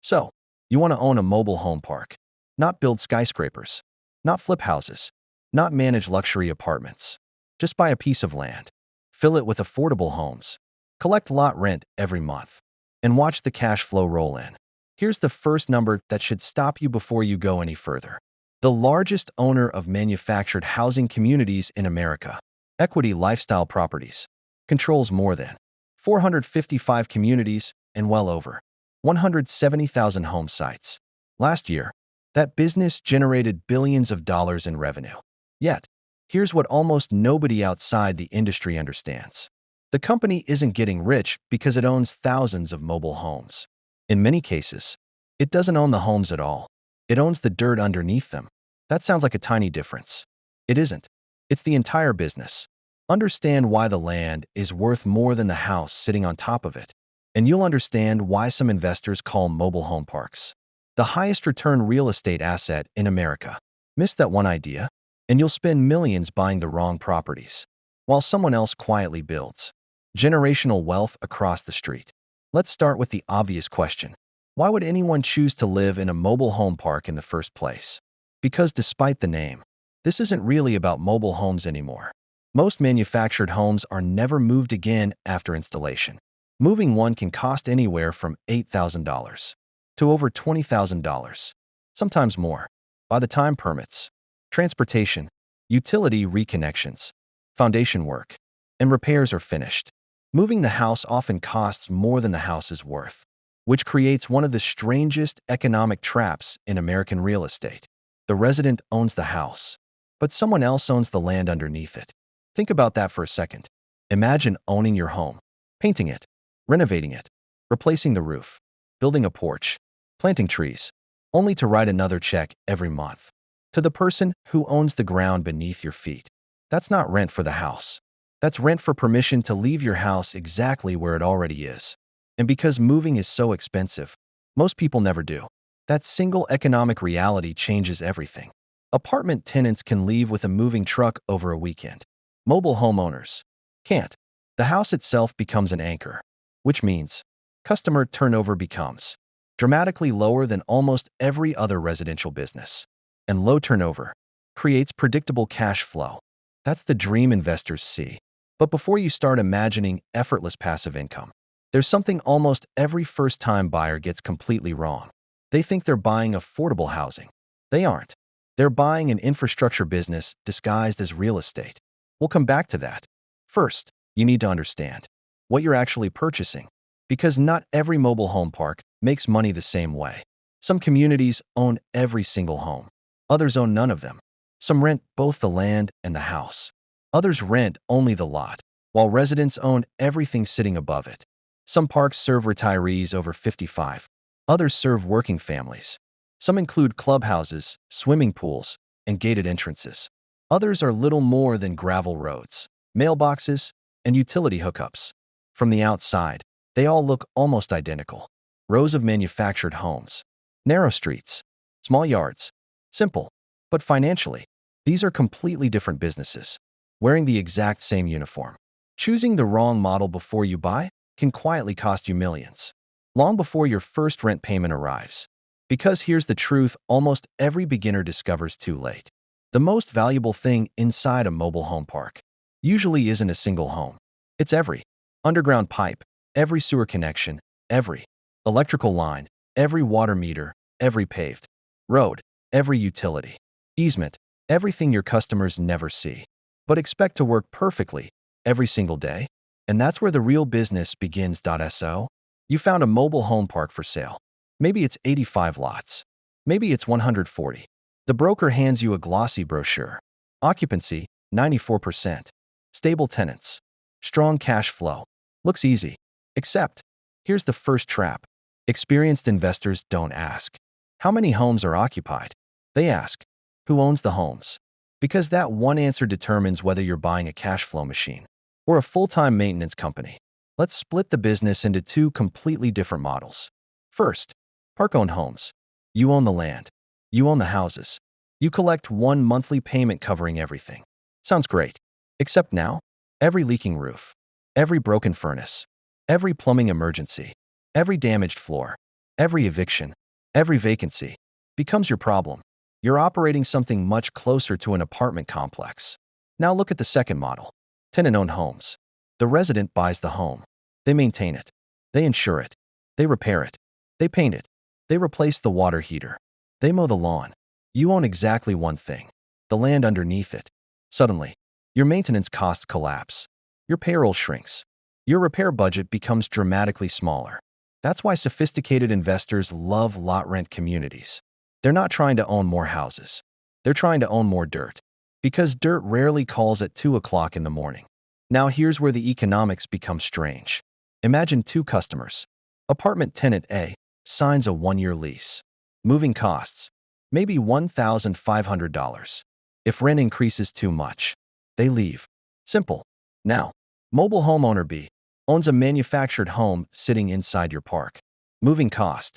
So, you want to own a mobile home park, not build skyscrapers, not flip houses, not manage luxury apartments. Just buy a piece of land, fill it with affordable homes, collect lot rent every month, and watch the cash flow roll in. Here's the first number that should stop you before you go any further. The largest owner of manufactured housing communities in America, Equity Lifestyle Properties, controls more than 455 communities and well over 170,000 home sites. Last year, that business generated billions of dollars in revenue. Yet, here's what almost nobody outside the industry understands. The company isn't getting rich because it owns thousands of mobile homes. In many cases, it doesn't own the homes at all. It owns the dirt underneath them. That sounds like a tiny difference. It isn't. It's the entire business. Understand why the land is worth more than the house sitting on top of it, and you'll understand why some investors call mobile home parks the highest return real estate asset in America. Miss that one idea, and you'll spend millions buying the wrong properties, while someone else quietly builds generational wealth across the street. Let's start with the obvious question. Why would anyone choose to live in a mobile home park in the first place? Because despite the name, this isn't really about mobile homes anymore. Most manufactured homes are never moved again after installation. Moving one can cost anywhere from $8,000 to over $20,000, sometimes more, by the time permits, transportation, utility reconnections, foundation work, and repairs are finished. Moving the house often costs more than the house is worth, which creates one of the strangest economic traps in American real estate. The resident owns the house, but someone else owns the land underneath it. Think about that for a second. Imagine owning your home, painting it, renovating it, replacing the roof, building a porch, planting trees, only to write another check every month to the person who owns the ground beneath your feet. That's not rent for the house. That's rent for permission to leave your house exactly where it already is. And because moving is so expensive, most people never do. That single economic reality changes everything. Apartment tenants can leave with a moving truck over a weekend. Mobile homeowners can't. The house itself becomes an anchor, which means customer turnover becomes dramatically lower than almost every other residential business. And low turnover creates predictable cash flow. That's the dream investors see. But before you start imagining effortless passive income, there's something almost every first-time buyer gets completely wrong. They think they're buying affordable housing. They aren't. They're buying an infrastructure business disguised as real estate. We'll come back to that. First, you need to understand what you're actually purchasing, because not every mobile home park makes money the same way. Some communities own every single home. Others own none of them. Some rent both the land and the house. Others rent only the lot, while residents own everything sitting above it. Some parks serve retirees over 55. Others serve working families. Some include clubhouses, swimming pools, and gated entrances. Others are little more than gravel roads, mailboxes, and utility hookups. From the outside, they all look almost identical. Rows of manufactured homes, narrow streets, small yards. Simple. But financially, these are completely different businesses, wearing the exact same uniform. Choosing the wrong model before you buy can quietly cost you millions, long before your first rent payment arrives. Because here's the truth almost every beginner discovers too late. The most valuable thing inside a mobile home park usually isn't a single home. It's every underground pipe, every sewer connection, every electrical line, every water meter, every paved road, every utility easement, everything your customers never see, but expect to work perfectly every single day. And that's where the real business begins. So, you found a mobile home park for sale. Maybe it's 85 lots. Maybe it's 140. The broker hands you a glossy brochure. Occupancy, 94%. Stable tenants. Strong cash flow. Looks easy. Except, here's the first trap. Experienced investors don't ask, how many homes are occupied? They ask, who owns the homes? Because that one answer determines whether you're buying a cash flow machine or a full-time maintenance company. Let's split the business into two completely different models. First, park-owned homes. You own the land. You own the houses. You collect one monthly payment covering everything. Sounds great. Except now, every leaking roof, every broken furnace, every plumbing emergency, every damaged floor, Every eviction, every vacancy becomes your problem. You're operating something much closer to an apartment complex. Now look at the second model. Tenant-owned homes. The resident buys the home. They maintain it. They insure it. They repair it. They paint it. They replace the water heater. They mow the lawn. You own exactly one thing: the land underneath it. Suddenly, your maintenance costs collapse. Your payroll shrinks. Your repair budget becomes dramatically smaller. That's why sophisticated investors love lot rent communities. They're not trying to own more houses. They're trying to own more dirt. Because dirt rarely calls at 2 o'clock in the morning. Now here's where the economics become strange. Imagine two customers. Apartment tenant A signs a 1-year lease. Moving costs, maybe $1,500. If rent increases too much, they leave. Simple. Now, mobile homeowner B owns a manufactured home sitting inside your park. Moving cost,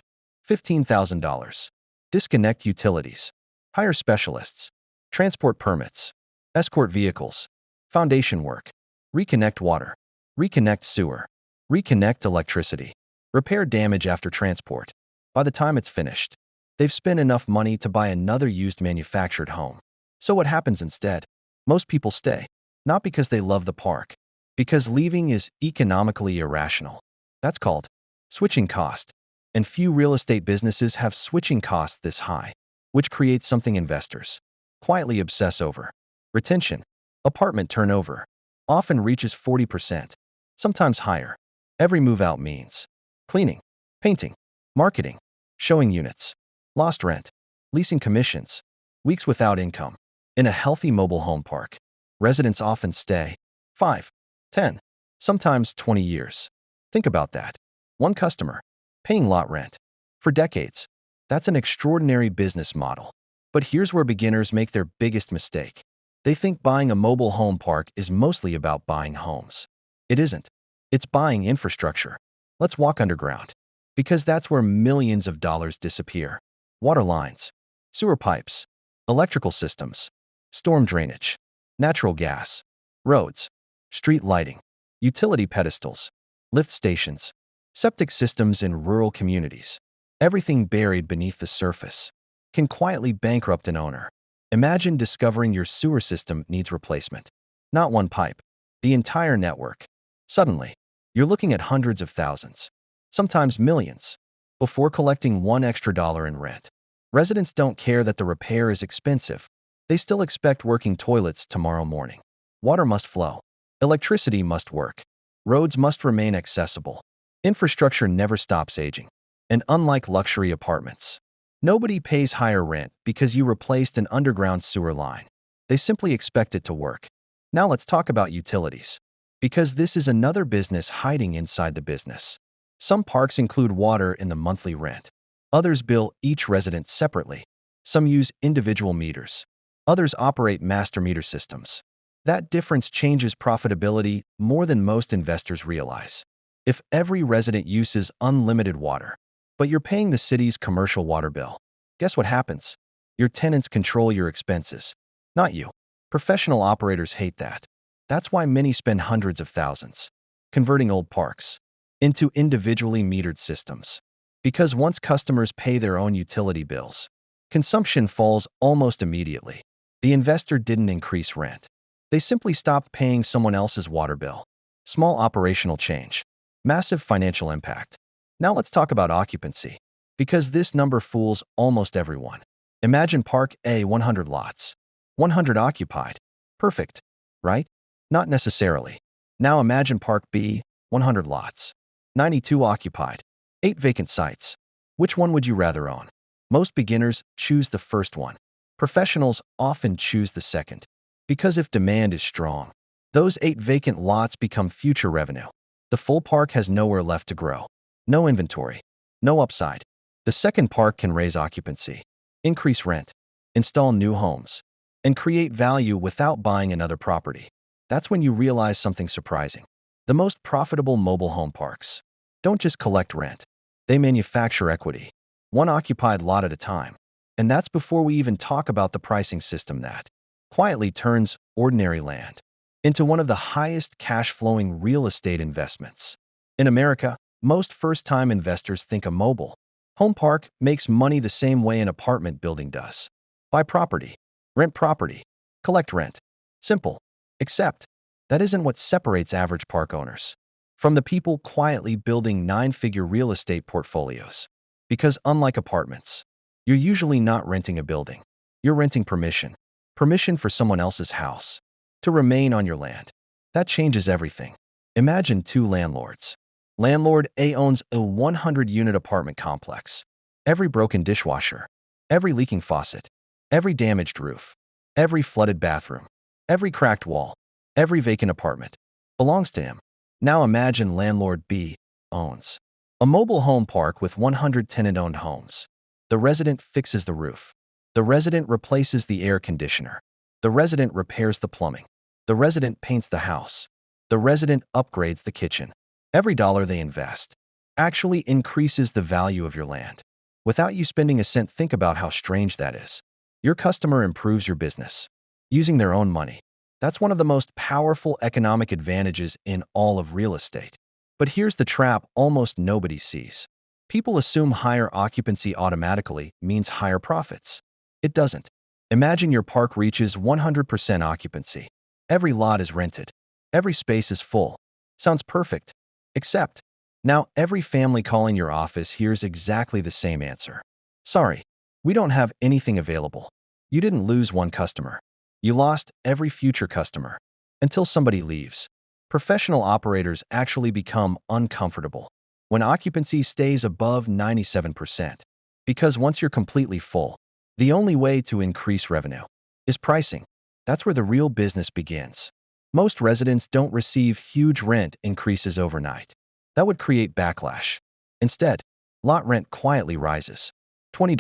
$15,000. Disconnect utilities. Hire specialists. Transport permits. Escort vehicles. Foundation work. Reconnect water. Reconnect sewer. Reconnect electricity. Repair damage after transport. By the time it's finished, they've spent enough money to buy another used manufactured home. So what happens instead? Most people stay. Not because they love the park, because leaving is economically irrational. That's called switching cost. And few real estate businesses have switching costs this high, which creates something investors quietly obsess over. Retention. Apartment turnover often reaches 40%, sometimes higher. Every move-out means cleaning, painting, marketing, showing units, lost rent, leasing commissions, weeks without income. In a healthy mobile home park, residents often stay 5, 10, sometimes 20 years. Think about that. One customer, paying lot rent for decades. That's an extraordinary business model. But here's where beginners make their biggest mistake. They think buying a mobile home park is mostly about buying homes. It isn't. It's buying infrastructure. Let's walk underground. Because that's where millions of dollars disappear. Water lines, sewer pipes, electrical systems, storm drainage, natural gas, roads, street lighting, utility pedestals, lift stations, septic systems in rural communities. Everything buried beneath the surface can quietly bankrupt an owner. Imagine discovering your sewer system needs replacement. Not one pipe, the entire network. Suddenly, you're looking at hundreds of thousands, sometimes millions, before collecting $1 extra in rent. Residents don't care that the repair is expensive. They still expect working toilets tomorrow morning. Water must flow. Electricity must work. Roads must remain accessible. Infrastructure never stops aging. And unlike luxury apartments, nobody pays higher rent because you replaced an underground sewer line. They simply expect it to work. Now let's talk about utilities. Because this is another business hiding inside the business. Some parks include water in the monthly rent. Others bill each resident separately. Some use individual meters. Others operate master meter systems. That difference changes profitability more than most investors realize. If every resident uses unlimited water, but you're paying the city's commercial water bill, guess what happens? Your tenants control your expenses, not you. Professional operators hate that. That's why many spend hundreds of thousands converting old parks into individually metered systems. Because once customers pay their own utility bills, consumption falls almost immediately. The investor didn't increase rent. They simply stopped paying someone else's water bill. Small operational change, massive financial impact. Now let's talk about occupancy, because this number fools almost everyone. Imagine Park A 100 lots, 100 occupied. Perfect, right? Not necessarily. Now imagine Park B 100 lots, 92 occupied, 8 vacant sites. Which one would you rather own? Most beginners choose the first one. Professionals often choose the second. Because if demand is strong, those 8 vacant lots become future revenue. The full park has nowhere left to grow. No inventory. No upside. The second park can raise occupancy, increase rent, install new homes, and create value without buying another property. That's when you realize something surprising. The most profitable mobile home parks don't just collect rent. They manufacture equity, one occupied lot at a time. And that's before we even talk about the pricing system that quietly turns ordinary land into one of the highest cash-flowing real estate investments. In America, most first-time investors think a mobile Home park makes money the same way an apartment building does. Buy property, rent property, collect rent. Simple. Except, that isn't what separates average park owners from the people quietly building nine-figure real estate portfolios. Because unlike apartments, you're usually not renting a building. You're renting permission. Permission for someone else's house to remain on your land. That changes everything. Imagine two landlords. Landlord A owns a 100-unit apartment complex. Every broken dishwasher, every leaking faucet, every damaged roof, every flooded bathroom, every cracked wall, every vacant apartment belongs to him. Now imagine landlord B owns a mobile home park with 100 tenant-owned homes. The resident fixes the roof. The resident replaces the air conditioner. The resident repairs the plumbing. The resident paints the house. The resident upgrades the kitchen. Every dollar they invest actually increases the value of your land. Without you spending a cent, think about how strange that is. Your customer improves your business using their own money. That's one of the most powerful economic advantages in all of real estate. But here's the trap almost nobody sees. People assume higher occupancy automatically means higher profits. It doesn't. Imagine your park reaches 100% occupancy. Every lot is rented. Every space is full. Sounds perfect. Except, now every family calling your office hears exactly the same answer. Sorry, we don't have anything available. You didn't lose one customer. You lost every future customer. Until somebody leaves. Professional operators actually become uncomfortable when occupancy stays above 97%. Because once you're completely full, the only way to increase revenue is pricing. That's where the real business begins. Most residents don't receive huge rent increases overnight. That would create backlash. Instead, lot rent quietly rises. $20,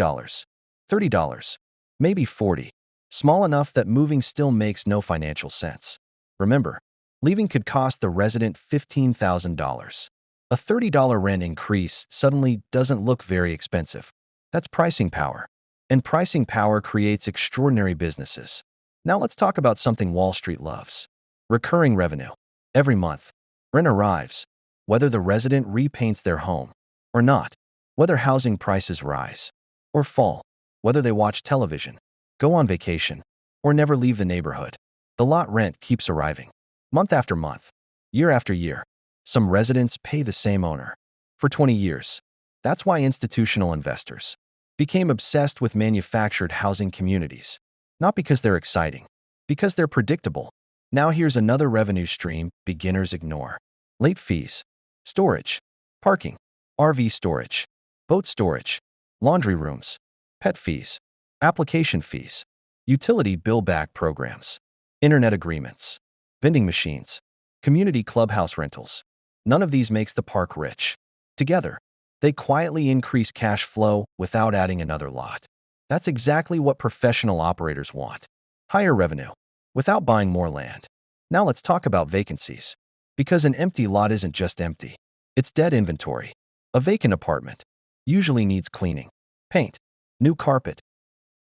$30, maybe $40. Small enough that moving still makes no financial sense. Remember, leaving could cost the resident $15,000. A $30 rent increase suddenly doesn't look very expensive. That's pricing power. And pricing power creates extraordinary businesses. Now let's talk about something Wall Street loves. Recurring revenue. Every month, rent arrives, whether the resident repaints their home or not, whether housing prices rise or fall, whether they watch television, go on vacation, or never leave the neighborhood. The lot rent keeps arriving. Month after month, year after year, some residents pay the same owner for 20 years. That's why institutional investors became obsessed with manufactured housing communities. Not because they're exciting, because they're predictable. Now here's another revenue stream beginners ignore. Late fees, storage, parking, RV storage, boat storage, laundry rooms, pet fees, application fees, utility bill back programs, internet agreements, vending machines, community clubhouse rentals. None of these makes the park rich. Together, they quietly increase cash flow without adding another lot. That's exactly what professional operators want. Higher revenue, without buying more land. Now let's talk about vacancies. Because an empty lot isn't just empty. It's dead inventory. A vacant apartment usually needs cleaning, paint, new carpet,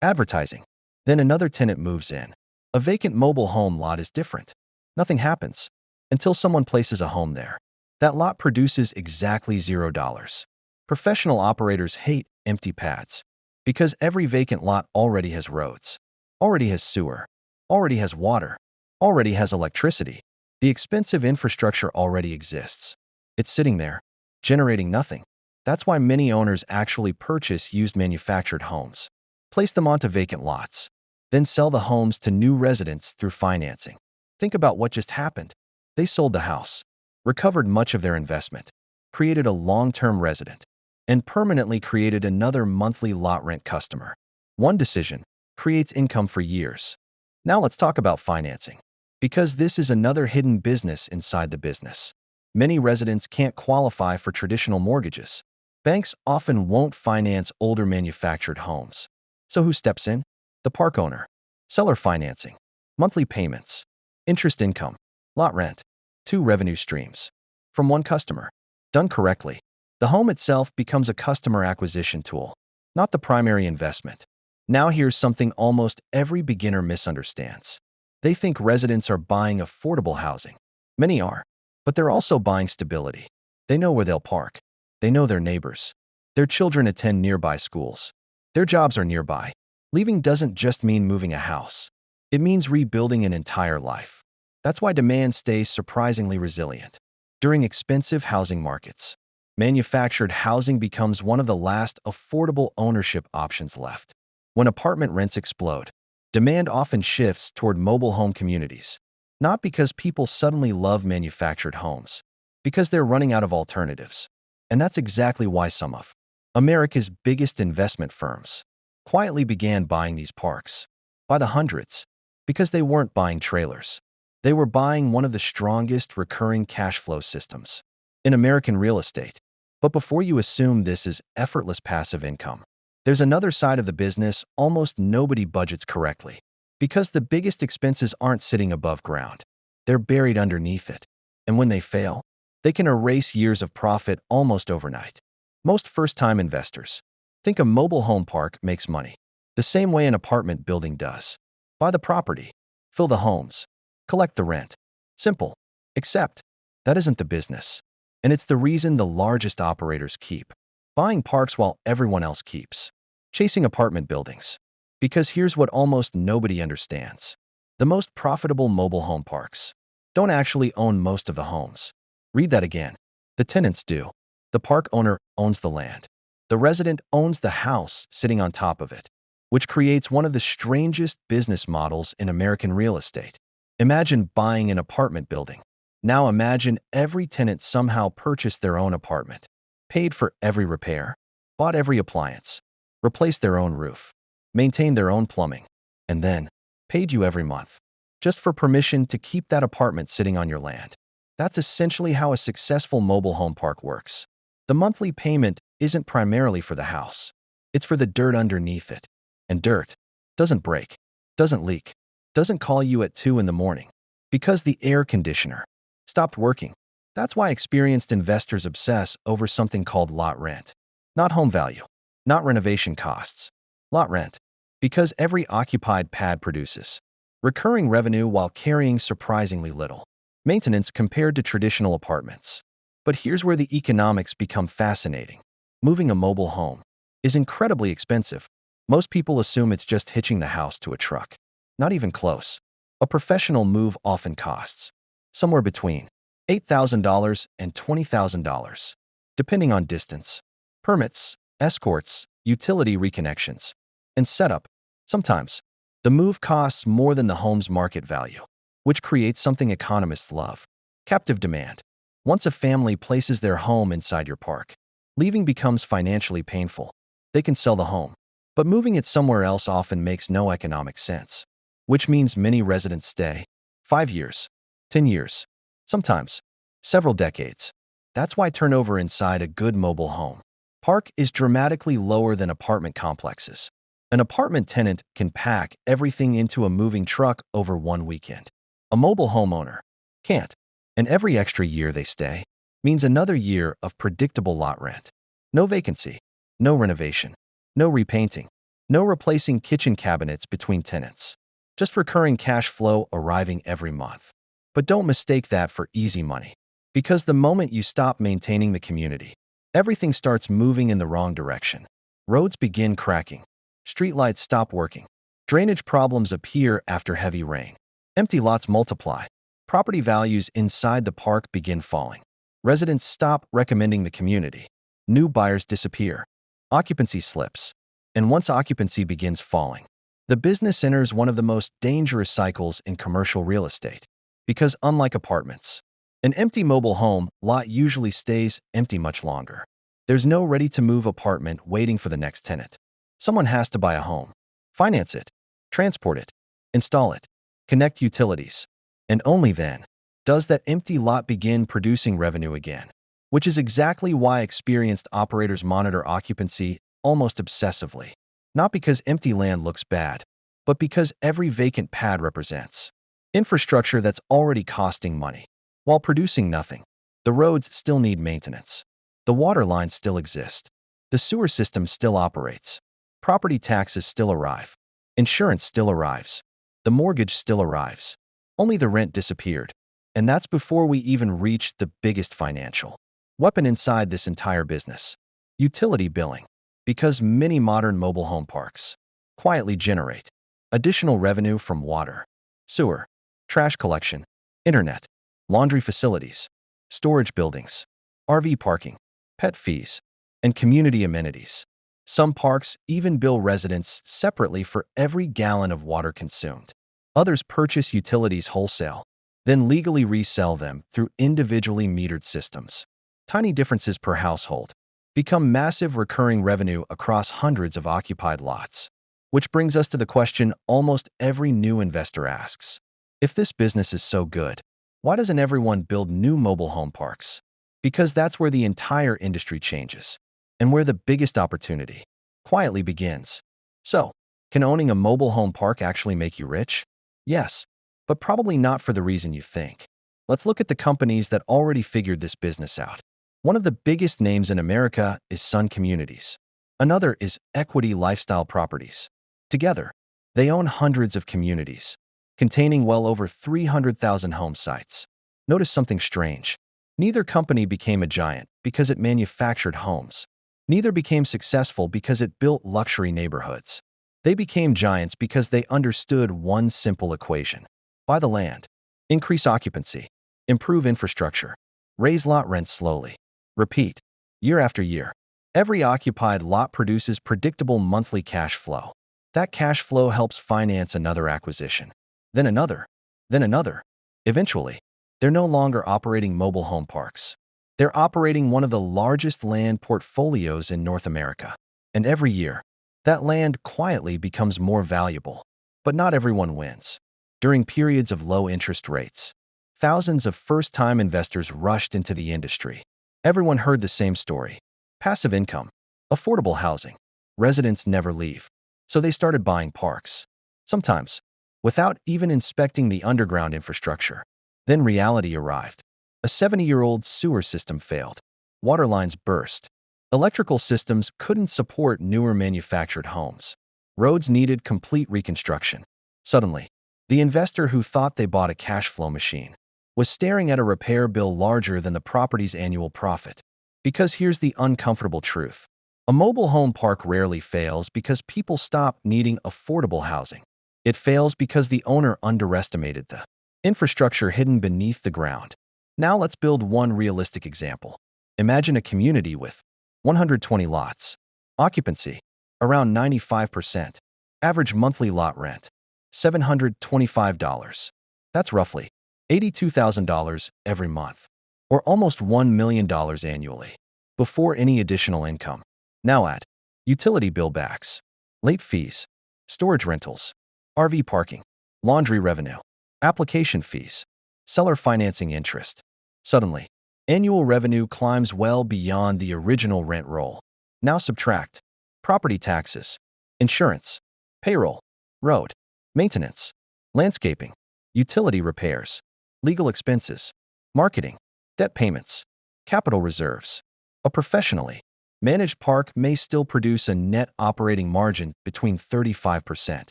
advertising. Then another tenant moves in. A vacant mobile home lot is different. Nothing happens until someone places a home there. That lot produces exactly $0. Professional operators hate empty pads because every vacant lot already has roads, already has sewer, already has water, already has electricity. The expensive infrastructure already exists. It's sitting there, generating nothing. That's why many owners actually purchase used manufactured homes, place them onto vacant lots, then sell the homes to new residents through financing. Think about what just happened. They sold the house, recovered much of their investment, created a long-term resident, and permanently created another monthly lot rent customer. One decision creates income for years. Now let's talk about financing. Because this is another hidden business inside the business. Many residents can't qualify for traditional mortgages. Banks often won't finance older manufactured homes. So who steps in? The park owner. Seller financing, monthly payments, interest income, lot rent, 2 revenue streams from one customer. Done correctly, the home itself becomes a customer acquisition tool, not the primary investment. Now here's something almost every beginner misunderstands. They think residents are buying affordable housing. Many are, but they're also buying stability. They know where they'll park. They know their neighbors. Their children attend nearby schools. Their jobs are nearby. Leaving doesn't just mean moving a house. It means rebuilding an entire life. That's why demand stays surprisingly resilient. During expensive housing markets, manufactured housing becomes one of the last affordable ownership options left. When apartment rents explode, demand often shifts toward mobile home communities. Not because people suddenly love manufactured homes, because they're running out of alternatives. And that's exactly why some of America's biggest investment firms quietly began buying these parks by the hundreds, because they weren't buying trailers. They were buying one of the strongest recurring cash flow systems in American real estate. But before you assume this is effortless passive income, there's another side of the business almost nobody budgets correctly. Because the biggest expenses aren't sitting above ground, they're buried underneath it. And when they fail, they can erase years of profit almost overnight. Most first-time investors think a mobile home park makes money the same way an apartment building does. Buy the property, fill the homes, collect the rent. Simple. Except that isn't the business. And it's the reason the largest operators keep buying parks while everyone else keeps chasing apartment buildings. Because here's what almost nobody understands. The most profitable mobile home parks don't actually own most of the homes. Read that again. The tenants do. The park owner owns the land. The resident owns the house sitting on top of it, which creates one of the strangest business models in American real estate. Imagine buying an apartment building. Now imagine every tenant somehow purchased their own apartment, paid for every repair, bought every appliance, replaced their own roof, maintained their own plumbing, and then paid you every month just for permission to keep that apartment sitting on your land. That's essentially how a successful mobile home park works. The monthly payment isn't primarily for the house. It's for the dirt underneath it. And dirt doesn't break, doesn't leak, doesn't call you at 2 in the morning because the air conditioner stopped working. That's why experienced investors obsess over something called lot rent. Not home value, not renovation costs. Lot rent. Because every occupied pad produces recurring revenue while carrying surprisingly little maintenance compared to traditional apartments. But here's where the economics become fascinating. Moving a mobile home is incredibly expensive. Most people assume it's just hitching the house to a truck. Not even close. A professional move often costs somewhere between $8,000 and $20,000, depending on distance, permits, escorts, utility reconnections, and setup. Sometimes, the move costs more than the home's market value, which creates something economists love: captive demand. Once a family places their home inside your park, leaving becomes financially painful. They can sell the home, but moving it somewhere else often makes no economic sense, which means many residents stay 5 years, 10 years, sometimes several decades. That's why turnover inside a good mobile home park is dramatically lower than apartment complexes. An apartment tenant can pack everything into a moving truck over one weekend. A mobile homeowner can't. And every extra year they stay means another year of predictable lot rent. No vacancy, no renovation, no repainting, no replacing kitchen cabinets between tenants. Just recurring cash flow arriving every month. But don't mistake that for easy money. Because the moment you stop maintaining the community, everything starts moving in the wrong direction. Roads begin cracking. Streetlights stop working. Drainage problems appear after heavy rain. Empty lots multiply. Property values inside the park begin falling. Residents stop recommending the community. New buyers disappear. Occupancy slips. And once occupancy begins falling, the business enters one of the most dangerous cycles in commercial real estate. Because unlike apartments, an empty mobile home lot usually stays empty much longer. There's no ready-to-move apartment waiting for the next tenant. Someone has to buy a home, finance it, transport it, install it, connect utilities, and only then does that empty lot begin producing revenue again. Which is exactly why experienced operators monitor occupancy almost obsessively. Not because empty land looks bad, but because every vacant pad represents infrastructure that's already costing money. While producing nothing, the roads still need maintenance. The water lines still exist. The sewer system still operates. Property taxes still arrive. Insurance still arrives. The mortgage still arrives. Only the rent disappeared. And that's before we even reach the biggest financial weapon inside this entire business: Utility billing, because many modern mobile home parks quietly generate additional revenue from water, sewer, trash collection, internet, laundry facilities, storage buildings, RV parking, pet fees, and community amenities. Some parks even bill residents separately for every gallon of water consumed. Others purchase utilities wholesale, then legally resell them through individually metered systems. Tiny differences per household become massive recurring revenue across hundreds of occupied lots. Which brings us to the question almost every new investor asks. If this business is so good, why doesn't everyone build new mobile home parks? Because that's where the entire industry changes, and where the biggest opportunity quietly begins. So, can owning a mobile home park actually make you rich? Yes, but probably not for the reason you think. Let's look at the companies that already figured this business out. One of the biggest names in America is Sun Communities. Another is Equity Lifestyle Properties. Together, they own hundreds of communities, containing well over 300,000 home sites. Notice something strange. Neither company became a giant because it manufactured homes. Neither became successful because it built luxury neighborhoods. They became giants because they understood one simple equation. Buy the land, increase occupancy, improve infrastructure, raise lot rents slowly. Repeat, year after year. Every occupied lot produces predictable monthly cash flow. That cash flow helps finance another acquisition, then another, then another. Eventually, they're no longer operating mobile home parks. They're operating one of the largest land portfolios in North America. And every year, that land quietly becomes more valuable. But not everyone wins. During periods of low interest rates, thousands of first-time investors rushed into the industry. Everyone heard the same story. Passive income, affordable housing, residents never leave. So they started buying parks. Sometimes, without even inspecting the underground infrastructure. Then reality arrived. A 70-year-old sewer system failed. Water lines burst. Electrical systems couldn't support newer manufactured homes. Roads needed complete reconstruction. Suddenly, the investor who thought they bought a cash flow machine was staring at a repair bill larger than the property's annual profit. Because here's the uncomfortable truth. A mobile home park rarely fails because people stop needing affordable housing. It fails because the owner underestimated the infrastructure hidden beneath the ground. Now let's build one realistic example. Imagine a community with 120 lots. Occupancy, around 95%. Average monthly lot rent, $725. That's roughly $82,000 every month, or almost $1 million annually, before any additional income. Now add utility bill backs, late fees, storage rentals, RV parking, laundry revenue, application fees, seller financing interest. Suddenly, annual revenue climbs well beyond the original rent roll. Now subtract property taxes, insurance, payroll, road, maintenance, landscaping, utility repairs, legal expenses, marketing, debt payments, capital reserves. A professionally managed park may still produce a net operating margin between 35%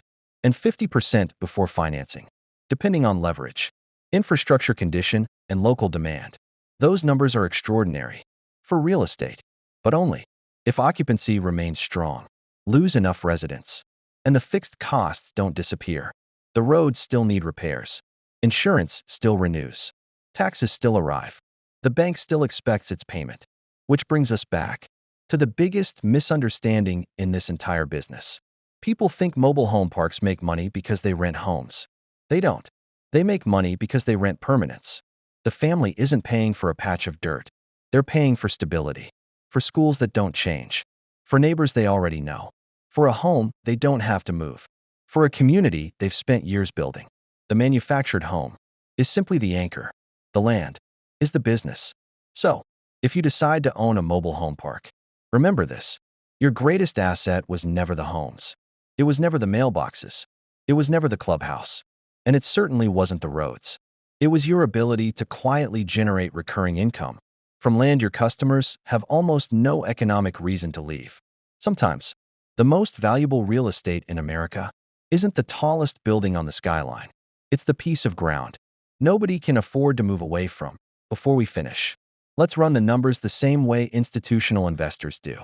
and 50% before financing, depending on leverage, infrastructure condition, and local demand. Those numbers are extraordinary for real estate, but only if occupancy remains strong, lose enough residents, and the fixed costs don't disappear. The roads still need repairs. Insurance still renews. Taxes still arrive. The bank still expects its payment. Which brings us back to the biggest misunderstanding in this entire business. People think mobile home parks make money because they rent homes. They don't. They make money because they rent permanence. The family isn't paying for a patch of dirt. They're paying for stability, for schools that don't change, for neighbors they already know, for a home they don't have to move, for a community they've spent years building. The manufactured home is simply the anchor. The land is the business. So, if you decide to own a mobile home park, remember this. Your greatest asset was never the homes. It was never the mailboxes. It was never the clubhouse. And it certainly wasn't the roads. It was your ability to quietly generate recurring income from land your customers have almost no economic reason to leave. Sometimes, the most valuable real estate in America isn't the tallest building on the skyline. It's the piece of ground nobody can afford to move away from. Before we finish, let's run the numbers the same way institutional investors do.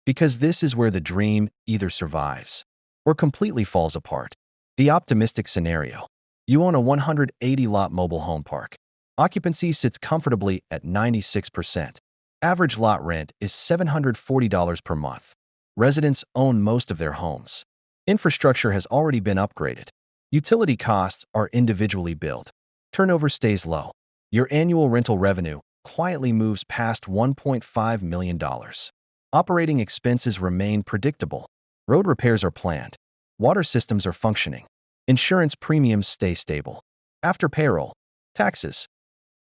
Because this is where the dream either survives or completely falls apart. The optimistic scenario. You own a 180-lot mobile home park. Occupancy sits comfortably at 96%. Average lot rent is $740 per month. Residents own most of their homes. Infrastructure has already been upgraded. Utility costs are individually billed. Turnover stays low. Your annual rental revenue quietly moves past $1.5 million. Operating expenses remain predictable. Road repairs are planned. Water systems are functioning. Insurance premiums stay stable. After payroll, taxes,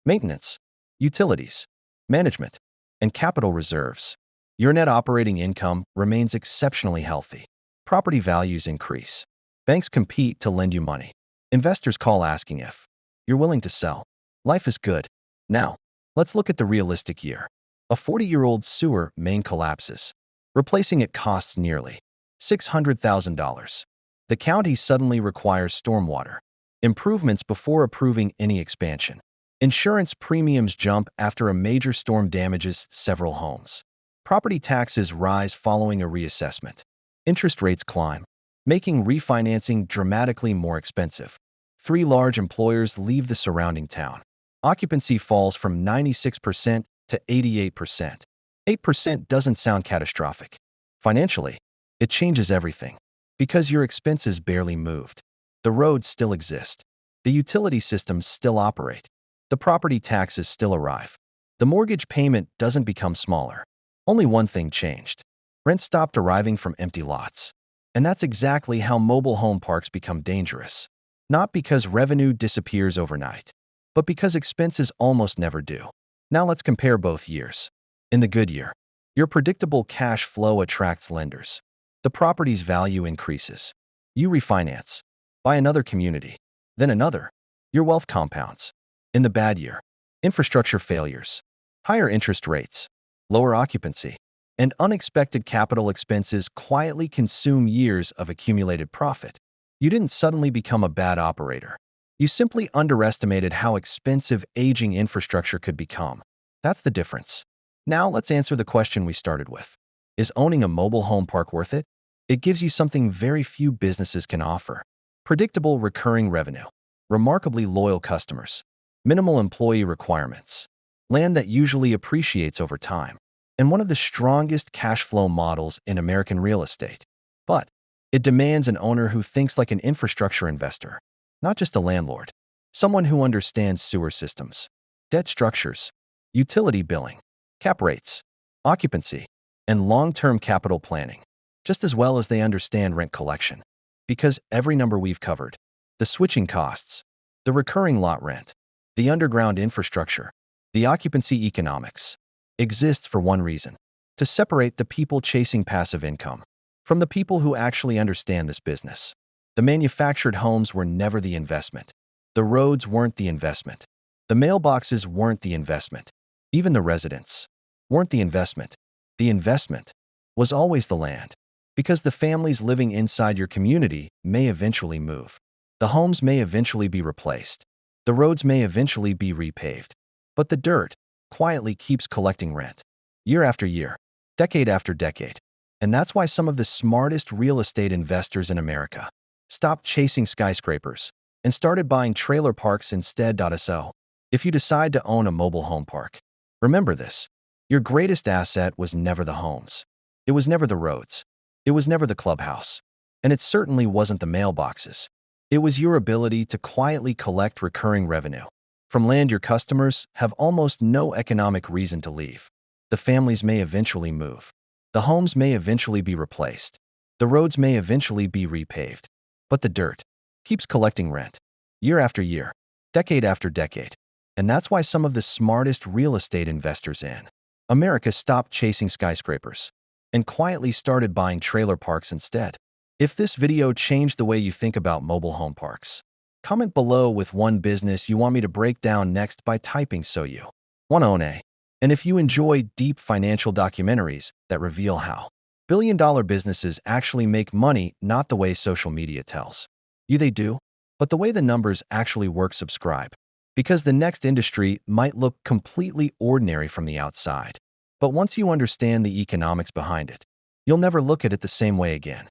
maintenance, utilities, management, and capital reserves, your net operating income remains exceptionally healthy. Property values increase. Banks compete to lend you money. Investors call asking if you're willing to sell. Life is good. Now, let's look at the realistic year. A 40-year-old sewer main collapses. Replacing it costs nearly $600,000. The county suddenly requires stormwater improvements before approving any expansion. Insurance premiums jump after a major storm damages several homes. Property taxes rise following a reassessment. Interest rates climb, making refinancing dramatically more expensive. 3 large employers leave the surrounding town. Occupancy falls from 96% to 88%. 8% doesn't sound catastrophic. Financially, it changes everything. Because your expenses barely moved. The roads still exist. The utility systems still operate. The property taxes still arrive. The mortgage payment doesn't become smaller. Only one thing changed. Rent stopped arriving from empty lots. And that's exactly how mobile home parks become dangerous. Not because revenue disappears overnight, but because expenses almost never do. Now let's compare both years. In the good year, your predictable cash flow attracts lenders. The property's value increases. You refinance, buy another community, then another. Your wealth compounds. In the bad year, infrastructure failures, higher interest rates, lower occupancy, and unexpected capital expenses quietly consume years of accumulated profit. You didn't suddenly become a bad operator. You simply underestimated how expensive aging infrastructure could become. That's the difference. Now let's answer the question we started with. Is owning a mobile home park worth it? It gives you something very few businesses can offer. Predictable recurring revenue, remarkably loyal customers, minimal employee requirements, land that usually appreciates over time, and one of the strongest cash flow models in American real estate. But it demands an owner who thinks like an infrastructure investor, not just a landlord. Someone who understands sewer systems, debt structures, utility billing, cap rates, occupancy, and long-term capital planning, just as well as they understand rent collection. Because every number we've covered, the switching costs, the recurring lot rent, the underground infrastructure, the occupancy economics, exists for one reason: to separate the people chasing passive income from the people who actually understand this business. The manufactured homes were never the investment. The roads weren't the investment. The mailboxes weren't the investment. Even the residents weren't the investment. The investment was always the land. Because the families living inside your community may eventually move. The homes may eventually be replaced. The roads may eventually be repaved. But the dirt quietly keeps collecting rent, year after year, decade after decade. And that's why some of the smartest real estate investors in America stopped chasing skyscrapers and started buying trailer parks instead. So, if you decide to own a mobile home park, remember this: your greatest asset was never the homes. It was never the roads. It was never the clubhouse. And it certainly wasn't the mailboxes. It was your ability to quietly collect recurring revenue from land your customers have almost no economic reason to leave. The families may eventually move. The homes may eventually be replaced. The roads may eventually be repaved. But the dirt keeps collecting rent, year after year, decade after decade. And that's why some of the smartest real estate investors in America stopped chasing skyscrapers and quietly started buying trailer parks instead. If this video changed the way you think about mobile home parks, comment below with one business you want me to break down next by typing "so you want to own a." And if you enjoy deep financial documentaries that reveal how billion-dollar businesses actually make money, not the way social media tells you they do, but the way the numbers actually work, subscribe. Because the next industry might look completely ordinary from the outside. But once you understand the economics behind it, You'll never look at it the same way again.